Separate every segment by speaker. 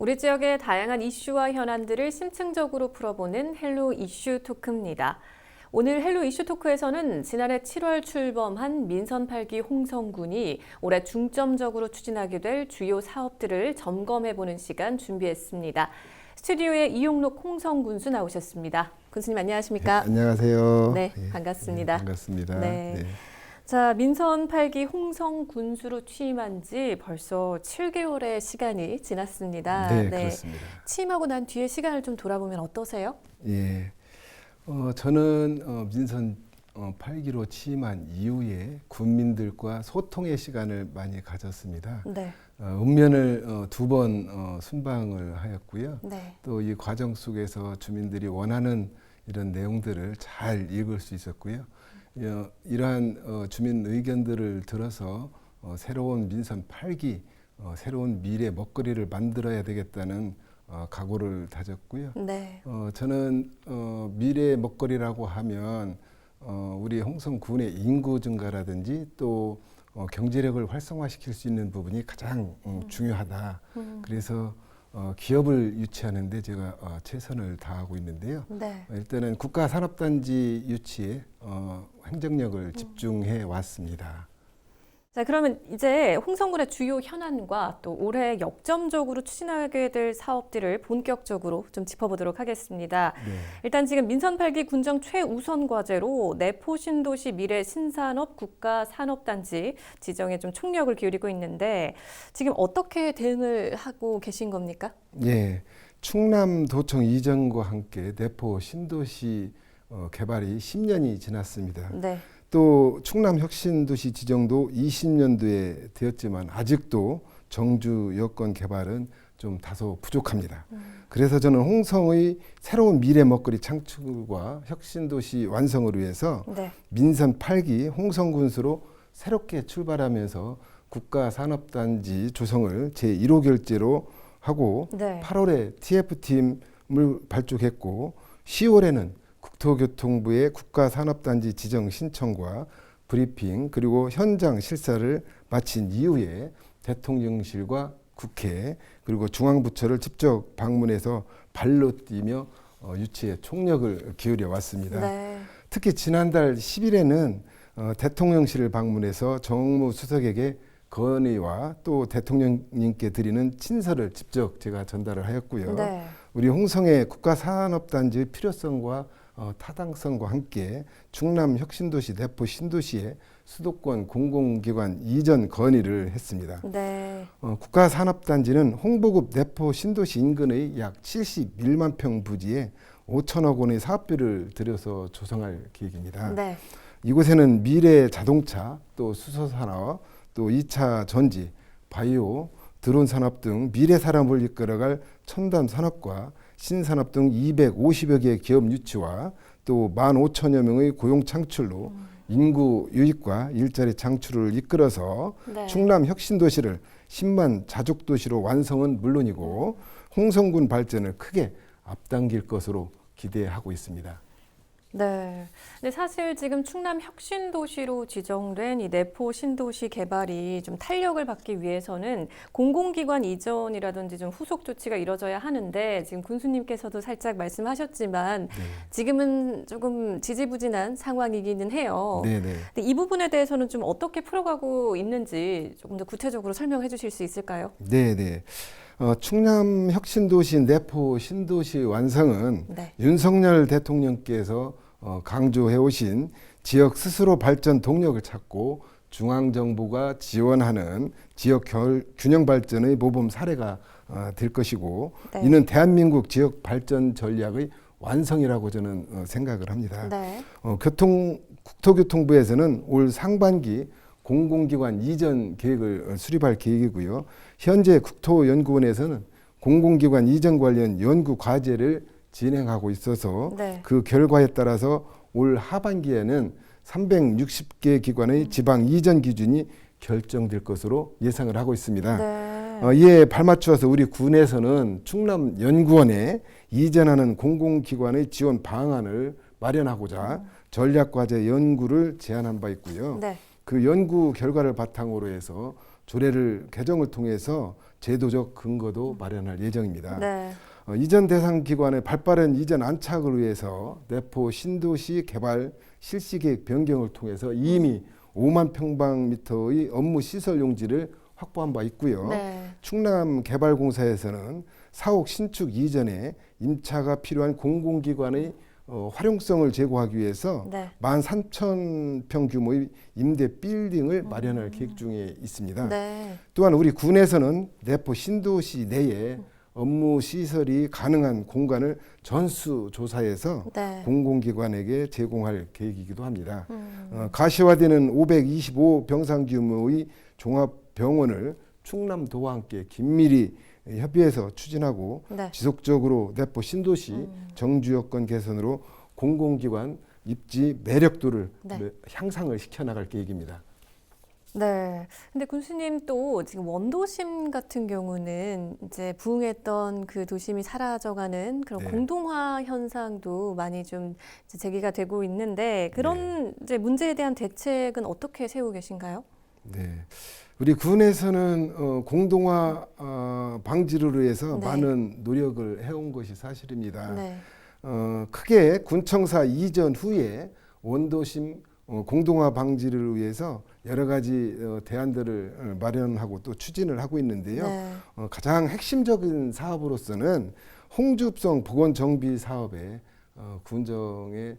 Speaker 1: 우리 지역의 다양한 이슈와 현안들을 심층적으로 풀어보는 헬로 이슈 토크입니다. 오늘 헬로 이슈 토크에서는 지난해 7월 출범한 민선 8기 홍성군이 올해 중점적으로 추진하게 될 주요 사업들을 점검해보는 시간 준비했습니다. 스튜디오에 이용록 홍성군수 나오셨습니다. 군수님 안녕하십니까?
Speaker 2: 네, 안녕하세요.
Speaker 1: 네, 반갑습니다.
Speaker 2: 반갑습니다.
Speaker 1: 네.
Speaker 2: 네.
Speaker 1: 자, 민선 8기 홍성 군수로 취임한 지 벌써 7개월의 시간이 지났습니다.
Speaker 2: 네, 그렇습니다.
Speaker 1: 취임하고 난 뒤에 시간을 좀 돌아보면 어떠세요?
Speaker 2: 예, 저는 민선 8기로 취임한 이후에 군민들과 소통의 시간을 많이 가졌습니다.
Speaker 1: 네.
Speaker 2: 읍면을 2번 순방을 하였고요.
Speaker 1: 네.
Speaker 2: 또 이 과정 속에서 주민들이 원하는 이런 내용들을 잘 읽을 수 있었고요. 이러한 주민 의견들을 들어서 새로운 민선 8기, 새로운 미래 먹거리를 만들어야 되겠다는 각오를 다졌고요.
Speaker 1: 네.
Speaker 2: 저는 미래 먹거리라고 하면 우리 홍성군의 인구 증가라든지 또 경제력을 활성화시킬 수 있는 부분이 가장 중요하다. 그래서 기업을 유치하는 데 제가 최선을 다하고 있는데요.
Speaker 1: 네.
Speaker 2: 일단은 국가산업단지 유치에 행정력을 집중해 왔습니다.
Speaker 1: 자, 그러면 이제 홍성군의 주요 현안과 또 올해 역점적으로 추진하게 될 사업들을 본격적으로 좀 짚어보도록 하겠습니다.
Speaker 2: 네.
Speaker 1: 일단 지금 민선 8기 군정 최우선 과제로 내포 신도시 미래 신산업 국가산업단지 지정에 좀 총력을 기울이고 있는데 지금 어떻게 대응을 하고 계신 겁니까?
Speaker 2: 예, 충남도청 이전과 함께 내포 신도시 개발이 10년이 지났습니다.
Speaker 1: 네.
Speaker 2: 또 충남혁신도시 지정도 20년도에 되었지만 아직도 정주 여건 개발은 좀 다소 부족합니다. 그래서 저는 홍성의 새로운 미래 먹거리 창출과 혁신도시 완성을 위해서
Speaker 1: 네.
Speaker 2: 민선 8기 홍성군수로 새롭게 출발하면서 국가산업단지 조성을 제1호 결재로 하고
Speaker 1: 네.
Speaker 2: 8월에 TF팀을 발족했고 10월에는 국토교통부의 국가산업단지 지정 신청과 브리핑 그리고 현장 실사를 마친 이후에 대통령실과 국회 그리고 중앙부처를 직접 방문해서 발로 뛰며 유치에 총력을 기울여 왔습니다.
Speaker 1: 네.
Speaker 2: 특히 지난달 10일에는 대통령실을 방문해서 정무수석에게 건의와 또 대통령님께 드리는 친서를 직접 제가 전달을 하였고요.
Speaker 1: 네.
Speaker 2: 우리 홍성의 국가산업단지의 필요성과 타당성과 함께 충남혁신도시 내포 신도시의 수도권 공공기관 이전 건의를 했습니다.
Speaker 1: 네.
Speaker 2: 국가산업단지는 홍보급 내포 신도시 인근의 약 71만 평 부지에 5천억 원의 사업비를 들여서 조성할 계획입니다.
Speaker 1: 네.
Speaker 2: 이곳에는 미래 자동차, 또 수소산업, 또 2차 전지, 바이오, 드론 산업 등 미래 산업을 이끌어갈 첨단 산업과 신산업 등 250여 개의 기업 유치와 또 15,000여 명의 고용 창출로 인구 유입과 일자리 창출을 이끌어서
Speaker 1: 네.
Speaker 2: 충남 혁신도시를 10만 자족도시로 완성은 물론이고 홍성군 발전을 크게 앞당길 것으로 기대하고 있습니다.
Speaker 1: 네. 근데 사실 지금 충남 혁신도시로 지정된 이 내포 신도시 개발이 좀 탄력을 받기 위해서는 공공기관 이전이라든지 좀 후속 조치가 이뤄져야 하는데 지금 군수님께서도 살짝 말씀하셨지만
Speaker 2: 네.
Speaker 1: 지금은 조금 지지부진한 상황이기는 해요.
Speaker 2: 네네.
Speaker 1: 근데 이 부분에 대해서는 좀 어떻게 풀어가고 있는지 조금 더 구체적으로 설명해 주실 수 있을까요?
Speaker 2: 네네. 충남 혁신도시 내포 신도시 완성은
Speaker 1: 네.
Speaker 2: 윤석열 대통령께서 강조해 오신 지역 스스로 발전 동력을 찾고 중앙정부가 지원하는 지역 균형 발전의 모범 사례가 될 것이고
Speaker 1: 네.
Speaker 2: 이는 대한민국 지역 발전 전략의 완성이라고 저는 생각을 합니다.
Speaker 1: 네.
Speaker 2: 국토교통부에서는 올 상반기 공공기관 이전 계획을 수립할 계획이고요. 현재 국토연구원에서는 공공기관 이전 관련 연구 과제를 진행하고 있어서
Speaker 1: 네.
Speaker 2: 그 결과에 따라서 올 하반기에는 360개 기관의 지방 이전 기준이 결정될 것으로 예상을 하고 있습니다.
Speaker 1: 네.
Speaker 2: 이에 발맞추어서 우리 군에서는 충남연구원에 이전하는 공공기관의 지원 방안을 마련하고자 전략과제 연구를 제안한 바 있고요.
Speaker 1: 네.
Speaker 2: 그 연구 결과를 바탕으로 해서 조례를 개정을 통해서 제도적 근거도 마련할 예정입니다.
Speaker 1: 네.
Speaker 2: 이전 대상 기관의 발빠른 이전 안착을 위해서 내포 신도시 개발 실시계획 변경을 통해서 이미 5만 평방미터의 업무 시설 용지를 확보한 바 있고요.
Speaker 1: 네.
Speaker 2: 충남개발공사에서는 사옥 신축 이전에 임차가 필요한 공공기관의 활용성을 제고하기 위해서
Speaker 1: 네.
Speaker 2: 13,000평 규모의 임대 빌딩을 마련할 계획 중에 있습니다.
Speaker 1: 네.
Speaker 2: 또한 우리 군에서는 내포 신도시 내에 업무 시설이 가능한 공간을 전수조사해서
Speaker 1: 네.
Speaker 2: 공공기관에게 제공할 계획이기도 합니다. 가시화되는 525 병상 규모의 종합병원을 충남도와 함께 긴밀히 협의해서 추진하고
Speaker 1: 네.
Speaker 2: 지속적으로 내포 신도시 정주 여건 개선으로 공공기관 입지 매력도를
Speaker 1: 네.
Speaker 2: 향상을 시켜나갈 계획입니다.
Speaker 1: 네. 근데 군수님 또 지금 원도심 같은 경우는 이제 부흥했던 그 도심이 사라져가는 그런
Speaker 2: 네.
Speaker 1: 공동화 현상도 많이 좀 이제 제기가 되고 있는데 그런 이제 문제에 대한 대책은 어떻게 세우고 계신가요?
Speaker 2: 네. 우리 군에서는 공동화 방지를 위해서
Speaker 1: 네.
Speaker 2: 많은 노력을 해온 것이 사실입니다.
Speaker 1: 네.
Speaker 2: 크게 군청사 이전 후에 원도심 공동화 방지를 위해서 여러 가지 대안들을 마련하고 또 추진을 하고 있는데요.
Speaker 1: 네.
Speaker 2: 가장 핵심적인 사업으로서는 홍주읍성 복원 정비 사업에 군정의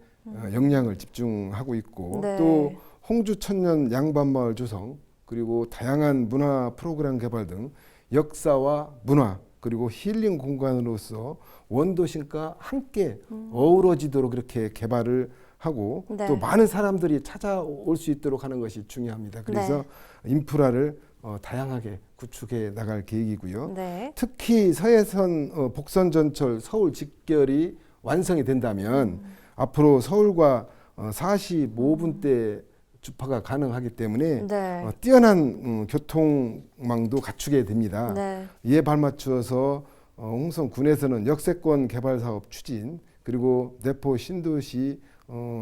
Speaker 2: 역량을 집중하고 있고
Speaker 1: 네.
Speaker 2: 또 홍주 천년 양반마을 조성 그리고 다양한 문화 프로그램 개발 등 역사와 문화 그리고 힐링 공간으로서 원도심과 함께 어우러지도록 그렇게 개발을 하고
Speaker 1: 네.
Speaker 2: 또 많은 사람들이 찾아올 수 있도록 하는 것이 중요합니다. 그래서 인프라를 다양하게 구축해 나갈 계획이고요.
Speaker 1: 네.
Speaker 2: 특히 서해선 복선 전철 서울 직결이 완성이 된다면 앞으로 서울과 45분대 주파가 가능하기 때문에
Speaker 1: 네.
Speaker 2: 뛰어난 교통망도 갖추게 됩니다.
Speaker 1: 네.
Speaker 2: 이에 발맞추어서 홍성군에서는 역세권 개발 사업 추진 그리고 내포 신도시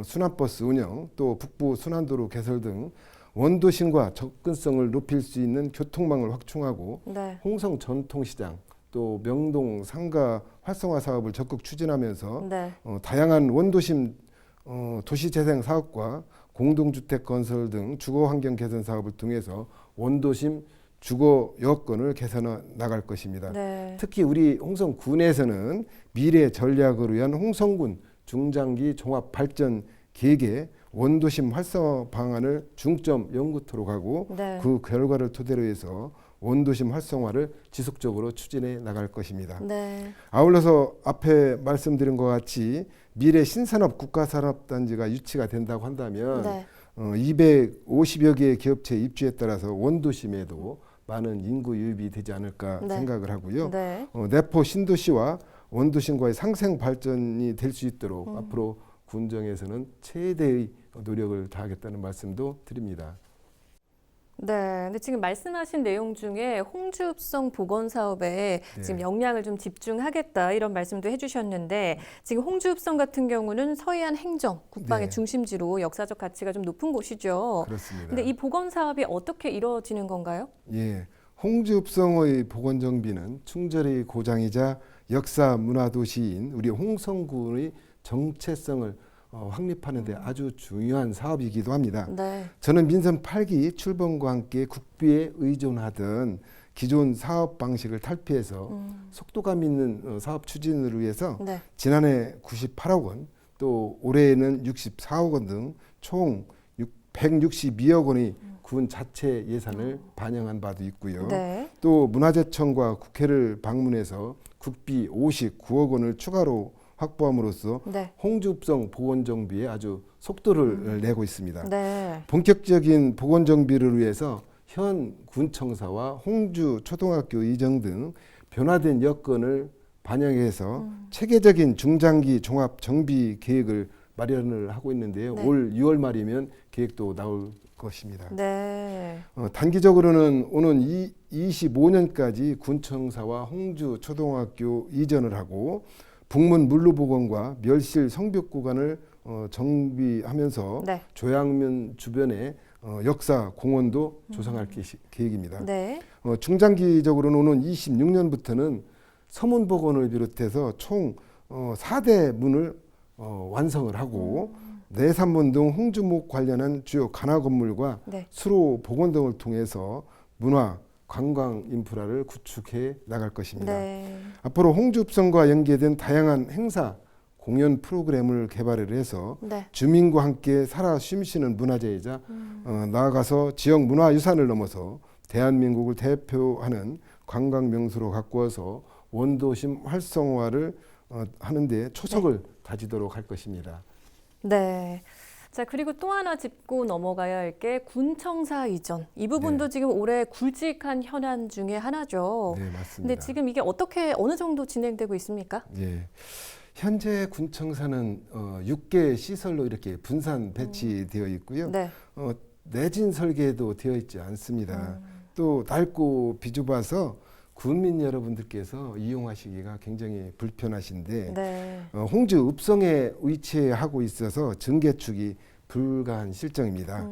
Speaker 2: 순환버스 운영 또 북부 순환도로 개설 등 원도심과 접근성을 높일 수 있는 교통망을 확충하고
Speaker 1: 네.
Speaker 2: 홍성 전통시장 또 명동 상가 활성화 사업을 적극 추진하면서
Speaker 1: 네.
Speaker 2: 다양한 원도심 도시재생 사업과 공동주택 건설 등 주거환경 개선 사업을 통해서 원도심 주거 여건을 개선해 나갈 것입니다.
Speaker 1: 네.
Speaker 2: 특히 우리 홍성군에서는 미래 전략을 위한 홍성군 중장기 종합발전 계획에 원도심 활성화 방안을 중점 연구토록 하고
Speaker 1: 네.
Speaker 2: 그 결과를 토대로 해서 원도심 활성화를 지속적으로 추진해 나갈 것입니다.
Speaker 1: 네.
Speaker 2: 아울러서 앞에 말씀드린 것 같이 미래 신산업 국가산업단지가 유치가 된다고 한다면
Speaker 1: 네.
Speaker 2: 250여 개의 기업체 입주에 따라서 원도심에도 많은 인구 유입이 되지 않을까
Speaker 1: 네.
Speaker 2: 생각을 하고요.
Speaker 1: 네.
Speaker 2: 내포 신도시와 원도심과의 상생 발전이 될 수 있도록 앞으로 군정에서는 최대의 노력을 다하겠다는 말씀도 드립니다.
Speaker 1: 네, 근데 지금 말씀하신 내용 중에 홍주읍성 복원 사업에
Speaker 2: 네.
Speaker 1: 지금 역량을 좀 집중하겠다 이런 말씀도 해주셨는데 지금 홍주읍성 같은 경우는 서해안 행정, 국방의
Speaker 2: 네.
Speaker 1: 중심지로 역사적 가치가 좀 높은 곳이죠.
Speaker 2: 그렇습니다.
Speaker 1: 근데 이 복원 사업이 어떻게 이루어지는 건가요?
Speaker 2: 예, 홍주읍성의 복원 정비는 충절의 고장이자 역사 문화 도시인 우리 홍성군의 정체성을 확립하는 데 아주 중요한 사업이기도 합니다.
Speaker 1: 네.
Speaker 2: 저는 민선 8기 출범과 함께 국비에 의존하던 기존 사업 방식을 탈피해서 속도감 있는 사업 추진을 위해서
Speaker 1: 네.
Speaker 2: 지난해 98억 원, 또 올해에는 64억 원 등 총 162억 원의 군 자체 예산을 반영한 바도 있고요.
Speaker 1: 네.
Speaker 2: 또 문화재청과 국회를 방문해서 국비 59억 원을 추가로 확보함으로써
Speaker 1: 네.
Speaker 2: 홍주읍성 복원 정비에 아주 속도를 내고 있습니다.
Speaker 1: 네.
Speaker 2: 본격적인 복원 정비를 위해서 현 군청사와 홍주 초등학교 이정 등 변화된 여건을 반영해서 체계적인 중장기 종합 정비 계획을 마련을 하고 있는데요.
Speaker 1: 네.
Speaker 2: 올 6월 말이면 계획도 나올 것입니다.
Speaker 1: 네.
Speaker 2: 단기적으로는 오는 25년까지 군청사와 홍주 초등학교 이전을 하고 북문 물로 복원과 멸실 성벽 구간을 정비하면서
Speaker 1: 네.
Speaker 2: 조양면 주변에 역사 공원도 조성할 계획입니다.
Speaker 1: 네.
Speaker 2: 중장기적으로는 오는 26년부터는 서문복원을 비롯해서 총 4대 문을 완성을 하고 내산문 등 홍주목 관련한 주요 간화 건물과
Speaker 1: 네.
Speaker 2: 수로 복원 등을 통해서 문화 관광 인프라를 구축해 나갈 것입니다.
Speaker 1: 네.
Speaker 2: 앞으로 홍주읍성과 연계된 다양한 행사 공연 프로그램을 개발을 해서
Speaker 1: 네.
Speaker 2: 주민과 함께 살아 숨쉬는 문화재이자 나아가서 지역 문화유산을 넘어서 대한민국을 대표하는 관광 명소로 가꾸어서 원도심 활성화를 하는 데 초석을 다지도록 할 것입니다.
Speaker 1: 네. 자, 그리고 또 하나 짚고 넘어가야 할 게 군청사 이전. 이 부분도
Speaker 2: 네.
Speaker 1: 지금 올해 굵직한 현안 중에 하나죠.
Speaker 2: 네, 맞습니다.
Speaker 1: 근데 지금 이게 어떻게 어느 정도 진행되고 있습니까?
Speaker 2: 예. 현재 군청사는 6개 시설로 이렇게 분산 배치되어 있고요.
Speaker 1: 네.
Speaker 2: 내진 설계도 되어 있지 않습니다. 또 낡고 비좁아서 군민 여러분들께서 이용하시기가 굉장히 불편하신데
Speaker 1: 네.
Speaker 2: 홍주 읍성에 위치하고 있어서 증개축이 불가한 실정입니다.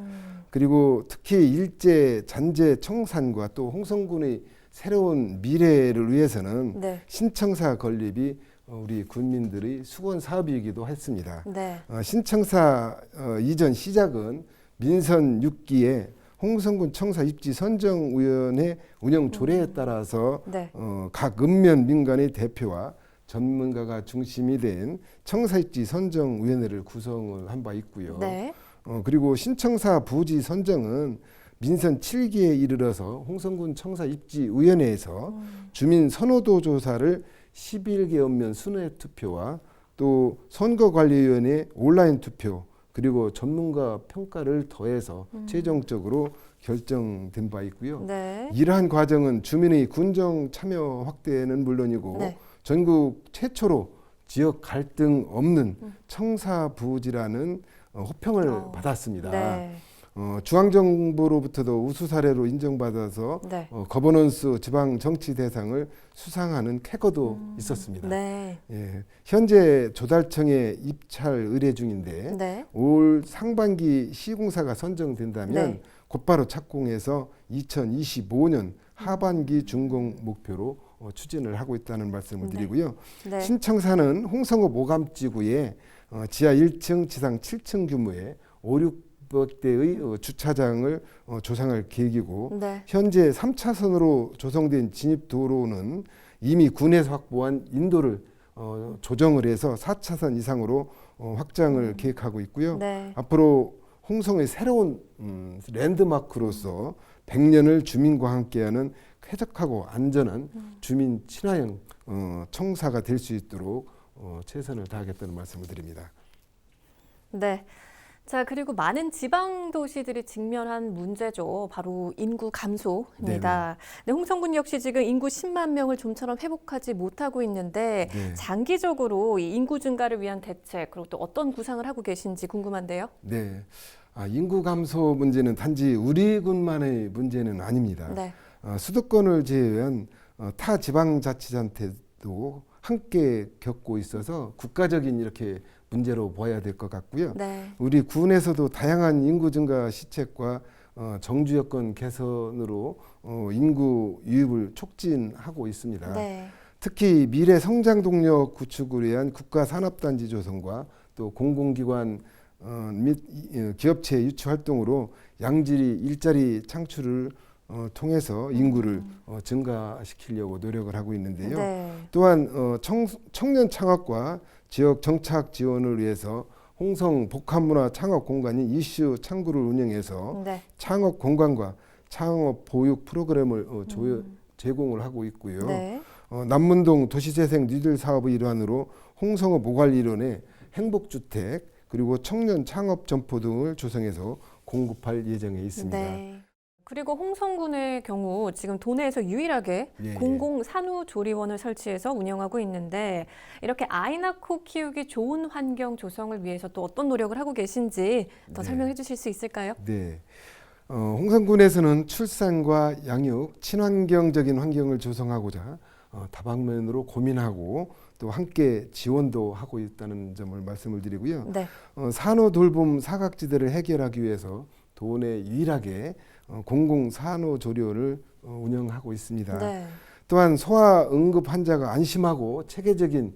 Speaker 2: 그리고 특히 일제 잔재 청산과 또 홍성군의 새로운 미래를 위해서는
Speaker 1: 네.
Speaker 2: 신청사 건립이 우리 군민들의 수건 사업이기도 했습니다.
Speaker 1: 네.
Speaker 2: 신청사 이전 시작은 민선 6기에 홍성군 청사 입지 선정위원회 운영 조례에 따라서
Speaker 1: 네.
Speaker 2: 각 읍면 민간의 대표와 전문가가 중심이 된 청사 입지 선정위원회를 구성을 한 바 있고요.
Speaker 1: 네.
Speaker 2: 그리고 신청사 부지 선정은 민선 7기에 이르러서 홍성군 청사 입지위원회에서 주민 선호도 조사를 11개 읍면 순회 투표와 또 선거관리위원회 온라인 투표 그리고 전문가 평가를 더해서 최종적으로 결정된 바 있고요.
Speaker 1: 네.
Speaker 2: 이러한 과정은 주민의 군정 참여 확대는 물론이고
Speaker 1: 네.
Speaker 2: 전국 최초로 지역 갈등 없는 청사부지라는 호평을 받았습니다.
Speaker 1: 네.
Speaker 2: 중앙정부로부터도 우수 사례로 인정받아서
Speaker 1: 네.
Speaker 2: 거버넌스 지방 정치 대상을 수상하는 쾌거도 있었습니다.
Speaker 1: 네.
Speaker 2: 예, 현재 조달청에 입찰 의뢰 중인데
Speaker 1: 네.
Speaker 2: 올 상반기 시공사가 선정된다면
Speaker 1: 네.
Speaker 2: 곧바로 착공해서 2025년 하반기 준공 목표로 추진을 하고 있다는 말씀을 드리고요.
Speaker 1: 네.
Speaker 2: 신청사는 홍성읍 오감지구에 지하 1층, 지상 7층 규모의 5,600대의 주차장을 조성할 계획이고
Speaker 1: 네.
Speaker 2: 현재 3차선으로 조성된 진입도로는 이미 군에서 확보한 인도를 조정을 해서 4차선 이상으로 확장을 계획하고 있고요.
Speaker 1: 네.
Speaker 2: 앞으로 홍성의 새로운 랜드마크로서 100년을 주민과 함께하는 쾌적하고 안전한 주민 친화형 청사가 될 수 있도록 최선을 다하겠다는 말씀을 드립니다.
Speaker 1: 네. 자, 그리고 많은 지방 도시들이 직면한 문제죠. 바로 인구 감소입니다. 네, 홍성군 역시 지금 인구 10만 명을 좀처럼 회복하지 못하고 있는데
Speaker 2: 네.
Speaker 1: 장기적으로 이 인구 증가를 위한 대책 그리고 또 어떤 구상을 하고 계신지 궁금한데요.
Speaker 2: 네. 인구 감소 문제는 단지 우리 군만의 문제는 아닙니다.
Speaker 1: 네.
Speaker 2: 수도권을 제외한 타 지방자치단체도 함께 겪고 있어서 국가적인 이렇게 문제로 봐야 될 것 같고요.
Speaker 1: 네.
Speaker 2: 우리 군에서도 다양한 인구 증가 시책과 정주 여건 개선으로 인구 유입을 促진하고 있습니다.
Speaker 1: 네.
Speaker 2: 특히 미래 성장 동력 구축을 위한 국가 산업단지 조성과 또 공공기관 및 기업체 유치 활동으로 양질의 일자리 창출을 통해서 인구를 증가시키려고 노력을 하고 있는데요.
Speaker 1: 네.
Speaker 2: 또한 청년 창업과 지역 정착 지원을 위해서 홍성 복합문화 창업 공간인 이슈 창구를 운영해서
Speaker 1: 네.
Speaker 2: 창업 공간과 창업 보육 프로그램을 제공을 하고 있고요.
Speaker 1: 네.
Speaker 2: 남문동 도시재생 뉴딜 사업의 일환으로 홍성읍 모관리론의 행복주택 그리고 청년 창업 점포 등을 조성해서 공급할 예정에 있습니다.
Speaker 1: 네. 그리고 홍성군의 경우 지금 도내에서 유일하게
Speaker 2: 예,
Speaker 1: 공공 산후조리원을 설치해서 운영하고 있는데 이렇게 아이 낳고 키우기 좋은 환경 조성을 위해서 또 어떤 노력을 하고 계신지 더
Speaker 2: 네.
Speaker 1: 설명해 주실 수 있을까요?
Speaker 2: 네. 홍성군에서는 출산과 양육, 친환경적인 환경을 조성하고자 다방면으로 고민하고 또 함께 지원도 하고 있다는 점을 말씀을 드리고요.
Speaker 1: 네.
Speaker 2: 산후 돌봄 사각지대를 해결하기 위해서 도내 유일하게 공공산후조리원을 운영하고 있습니다.
Speaker 1: 네.
Speaker 2: 또한 소아 응급 환자가 안심하고 체계적인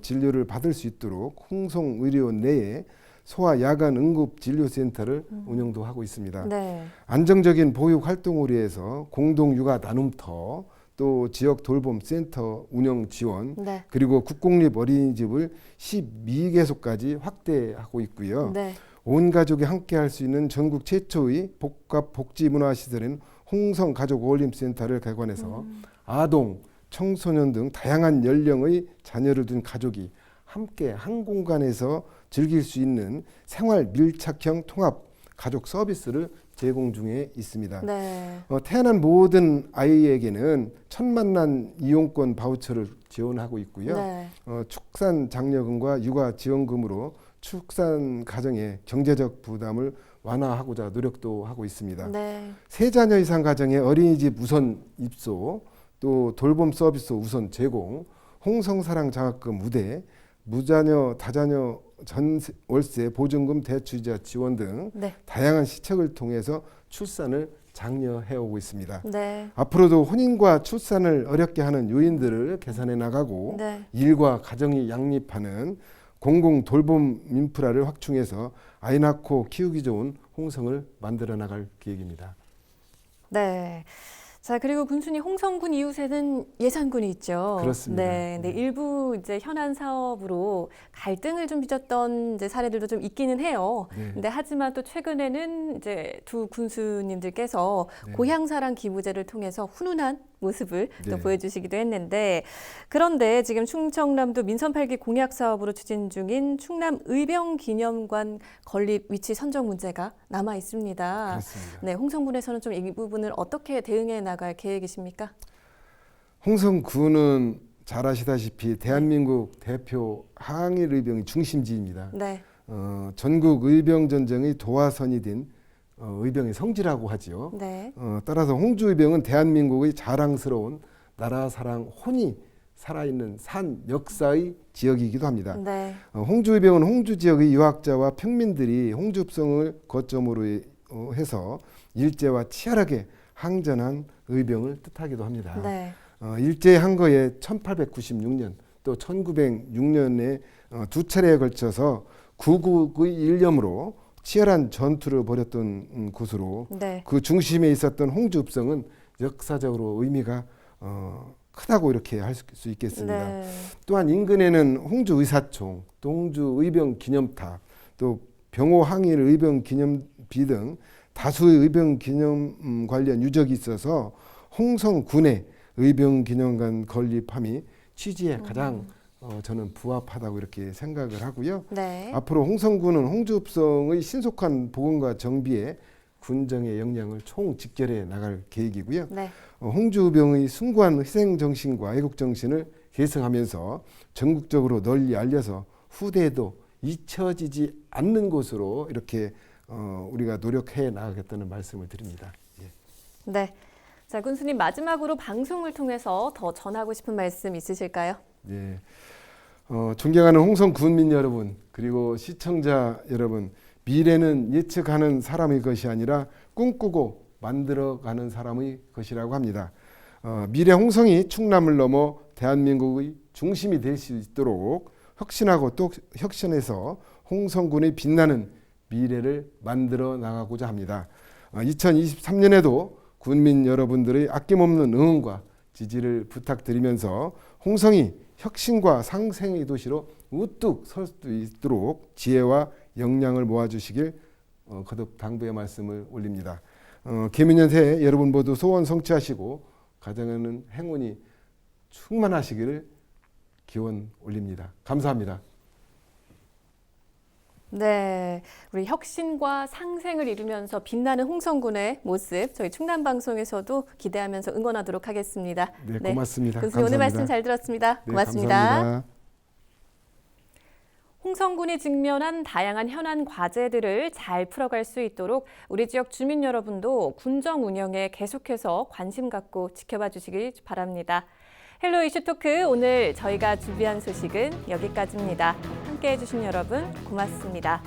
Speaker 2: 진료를 받을 수 있도록 홍성의료원 내에 소아 야간 응급 진료센터를 운영도 하고 있습니다.
Speaker 1: 네.
Speaker 2: 안정적인 보육 활동을 위해서 공동 육아 나눔터, 또 지역 돌봄 센터 운영 지원,
Speaker 1: 네.
Speaker 2: 그리고 국공립 어린이집을 12개소까지 확대하고 있고요.
Speaker 1: 네.
Speaker 2: 온 가족이 함께 할 수 있는 전국 최초의 복합 복지 문화 시설인 홍성 가족 어울림센터를 개관해서 아동, 청소년 등 다양한 연령의 자녀를 둔 가족이 함께 한 공간에서 즐길 수 있는 생활 밀착형 통합 가족 서비스를 제공 중에 있습니다.
Speaker 1: 네.
Speaker 2: 태어난 모든 아이에게는 첫 만남 이용권 바우처를 지원하고 있고요.
Speaker 1: 네.
Speaker 2: 축산 장려금과 육아 지원금으로 축산 가정의 경제적 부담을 완화하고자 노력도 하고 있습니다.
Speaker 1: 네.
Speaker 2: 세 자녀 이상 가정의 어린이집 우선 입소, 또 돌봄 서비스 우선 제공, 홍성사랑 장학금 우대, 무자녀 다자녀 월세 보증금 대출이자 지원 등
Speaker 1: 네.
Speaker 2: 다양한 시책을 통해서 출산을 장려해 오고 있습니다.
Speaker 1: 네.
Speaker 2: 앞으로도 혼인과 출산을 어렵게 하는 요인들을 개선해 나가고
Speaker 1: 네.
Speaker 2: 일과 가정이 양립하는 공공 돌봄 인프라를 확충해서 아이 낳고 키우기 좋은 홍성을 만들어 나갈 계획입니다.
Speaker 1: 네. 자, 그리고 군수님 홍성군 이웃에는 예산군이 있죠.
Speaker 2: 그렇습니다.
Speaker 1: 네. 네. 일부 이제 현안 사업으로 갈등을 좀 빚었던 이제 사례들도 좀 있기는 해요.
Speaker 2: 네.
Speaker 1: 근데 하지만 또 최근에는 이제 두 군수님들께서
Speaker 2: 네.
Speaker 1: 고향사랑 기부제를 통해서 훈훈한 모습을 또
Speaker 2: 네.
Speaker 1: 보여주시기도 했는데, 그런데 지금 충청남도 민선 8기 공약 사업으로 추진 중인 충남 의병기념관 건립 위치 선정 문제가 남아 있습니다.
Speaker 2: 그렇습니다.
Speaker 1: 네, 홍성군에서는 좀 이 부분을 어떻게 대응해 나갈 계획이십니까?
Speaker 2: 홍성군은 잘 아시다시피 대한민국 대표 항일 의병의 중심지입니다.
Speaker 1: 네,
Speaker 2: 전국 의병 전쟁의 도화선이 된 의병의 성지라고 하지요.
Speaker 1: 네,
Speaker 2: 따라서 홍주 의병은 대한민국의 자랑스러운 나라 사랑 혼이 살아있는 산 역사의 지역이기도 합니다.
Speaker 1: 네,
Speaker 2: 홍주 의병은 홍주 지역의 유학자와 평민들이 홍주읍성을 거점으로 해서 일제와 치열하게 항전한 의병을 뜻하기도 합니다.
Speaker 1: 네,
Speaker 2: 일제 항거에 1896년 또 1906년에 두 차례에 걸쳐서 구국의 일념으로 치열한 전투를 벌였던 곳으로
Speaker 1: 네,
Speaker 2: 그 중심에 있었던 홍주읍성은 역사적으로 의미가 크다고 이렇게 할 수 있겠습니다.
Speaker 1: 네,
Speaker 2: 또한 인근에는 홍주 의사총, 또 홍주 의병 기념탑, 또 병호 항일 의병 기념비 등 다수의 의병 기념 관련 유적이 있어서 홍성군의 의병 기념관 건립함이 취지에 가장 저는 부합하다고 이렇게 생각을 하고요.
Speaker 1: 네,
Speaker 2: 앞으로 홍성군은 홍주읍성의 신속한 복원과 정비에 군정의 역량을 총직결해 나갈 계획이고요.
Speaker 1: 네,
Speaker 2: 홍주의병의 숭고한 희생정신과 애국정신을 계승하면서 전국적으로 널리 알려서 후대에도 잊혀지지 않는 곳으로 이렇게 우리가 노력해 나가겠다는 말씀을 드립니다. 예.
Speaker 1: 네. 자, 군수님 마지막으로 방송을 통해서 더 전하고 싶은 말씀 있으실까요?
Speaker 2: 예. 존경하는 홍성 군민 여러분, 그리고 시청자 여러분, 미래는 예측하는 사람의 것이 아니라 꿈꾸고 만들어가는 사람의 것이라고 합니다. 미래 홍성이 충남을 넘어 대한민국의 중심이 될 수 있도록 혁신하고 또 혁신해서 홍성군의 빛나는 미래를 만들어 나가고자 합니다. 2023년에도 군민 여러분들의 아낌없는 응원과 지지를 부탁드리면서 홍성이 혁신과 상생의 도시로 우뚝 설 수 있도록 지혜와 역량을 모아주시길 거듭 당부의 말씀을 올립니다. 개미년 새해 여러분 모두 소원 성취하시고 가정에는 행운이 충만하시기를 기원 올립니다. 감사합니다.
Speaker 1: 네, 우리 혁신과 상생을 이루면서 빛나는 홍성군의 모습 저희 충남방송에서도 기대하면서 응원하도록 하겠습니다.
Speaker 2: 네, 고맙습니다.
Speaker 1: 군수님 오늘 말씀 잘 들었습니다.
Speaker 2: 네,
Speaker 1: 고맙습니다.
Speaker 2: 감사합니다.
Speaker 1: 홍성군이 직면한 다양한 현안 과제들을 잘 풀어갈 수 있도록 우리 지역 주민 여러분도 군정 운영에 계속해서 관심 갖고 지켜봐 주시길 바랍니다. 헬로 이슈 토크 오늘 저희가 준비한 소식은 여기까지입니다. 함께해 주신 여러분 고맙습니다.